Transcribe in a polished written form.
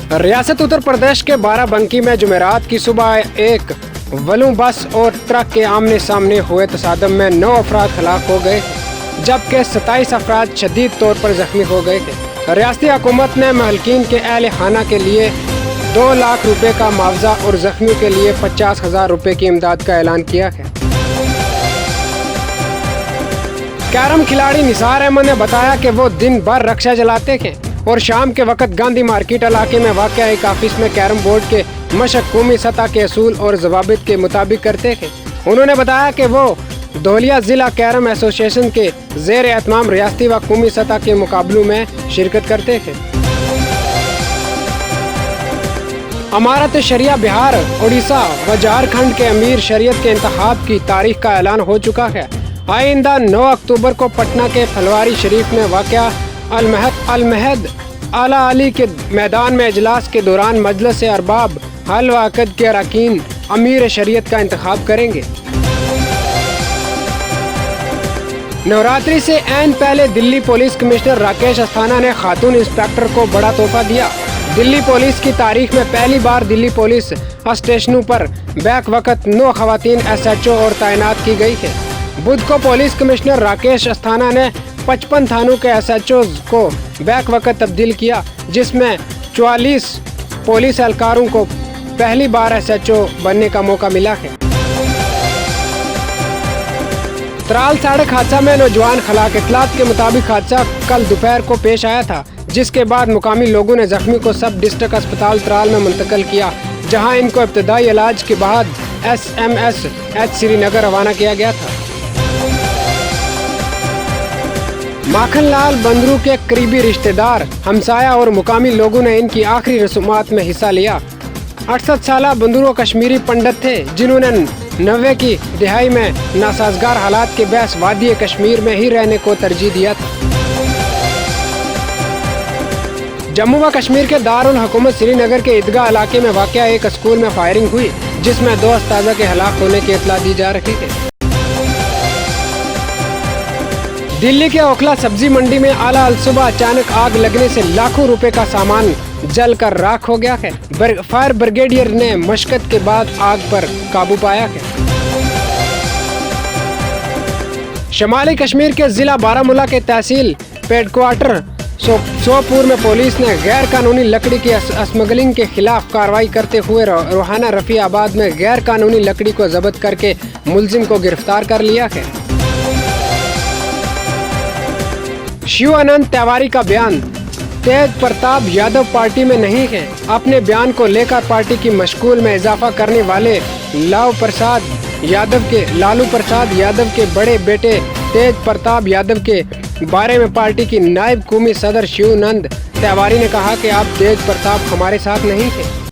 रियासत उत्तर प्रदेश के बाराबंकी में जुमेरात की सुबह एक वलू बस और ट्रक के आमने सामने हुए तसादम में 9 अफराद हलाक हो गए, जबकि 27 अफराद शदीद तौर पर जख्मी हो गए थे। रियासती हुकूमत ने महलकीन के अहल खाना के लिए 2 लाख रुपए का मुआवजा और जख्मियों के लिए 50,000 रुपए की इमदाद का ऐलान किया है। कैरम खिलाड़ी निसार अहमद ने बताया कि वो दिन भर रक्षा चलाते थे और शाम के वक्त गांधी मार्केट इलाके में वाक़या एक ऑफिस में कैरम बोर्ड के मशक कौमी सतह के असूल और जवाबित के मुताबिक करते थे। उन्होंने बताया कि वो धौलिया जिला कैरम एसोसिएशन के ज़ेर एहतमाम रियासती व कौमी सतह के मुकाबलों में शिरकत करते थे। अमारत शरिया बिहार, उड़ीसा व झारखंड के अमीर शरीयत के इंतखाब की तारीख का ऐलान हो चुका है। आइंदा 9 अक्टूबर को पटना के फलवारी शरीफ में वाक़या अलमहद आला अली के मैदान में इजलास के दौरान मजलिस अरबाब हल व अक़द के अरकान अमीर शरीयत का इंतखाब करेंगे। नवरात्रि से ऐन पहले दिल्ली पुलिस कमिश्नर राकेश अस्थाना ने खातून इंस्पेक्टर को बड़ा तोहफा दिया। दिल्ली पुलिस की तारीख में पहली बार दिल्ली पुलिस स्टेशनों पर बैक वक्त 9 खवातीन SHO और तैनात की गई है। बुध को पुलिस कमिश्नर राकेश अस्थाना ने 55 थानों के SHOs को बैक वक्त तब्दील किया, जिसमें 44 पुलिस एहलकारों को पहली बार SHO बनने का मौका मिला है। त्राल सड़क हादसा में नौजवान खलाक। इतलात के मुताबिक हादसा कल दोपहर को पेश आया था, जिसके बाद मुकामी लोगों ने जख्मी को सब डिस्ट्रिक्ट अस्पताल त्राल में मुंतकिल किया, जहां इनको इब्तदाई इलाज के बाद SMSH श्रीनगर रवाना किया गया था। माखनलाल बंदरू के करीबी रिश्तेदार, हमसाया और मुकामी लोगों ने इनकी आखिरी रसूमात में हिस्सा लिया। 68 साल बंदरू कश्मीरी पंडित थे, जिन्होंने 90 की दिहाई में नासाजगार हालात के बहस वादी कश्मीर में ही रहने को तरजीह दिया था। जम्मू व कश्मीर के दारुल हुकूमत श्रीनगर के ईदगाह इलाके में वाक़या एक स्कूल में फायरिंग हुई, जिसमें 2 अस्ताज़ा के हलाक होने की इत्तला दी जा रही है। दिल्ली के ओखला सब्जी मंडी में आला अलसुबह अचानक आग लगने से लाखों रुपए का सामान जलकर राख हो गया है। फायर ब्रिगेडियर ने मशक्कत के बाद आग पर काबू पाया है। शमाली कश्मीर के जिला बारामूला के तहसील हेडक्वार्टर सोपुर में पुलिस ने गैर कानूनी लकड़ी की स्मगलिंग के खिलाफ कार्रवाई करते हुए रोहाना रफी आबाद में गैर कानूनी लकड़ी को जब्त करके मुलजिम को गिरफ्तार कर लिया है। शिवानंद तिवारी का बयान। तेज प्रताप यादव पार्टी में नहीं है। अपने बयान को लेकर पार्टी की मशगूल में इजाफा करने वाले लालू प्रसाद यादव के बड़े बेटे तेज प्रताप यादव के बारे में पार्टी की नायब कौमी सदर शिवानंद तिवारी ने कहा कि आप तेज प्रताप हमारे साथ नहीं थे।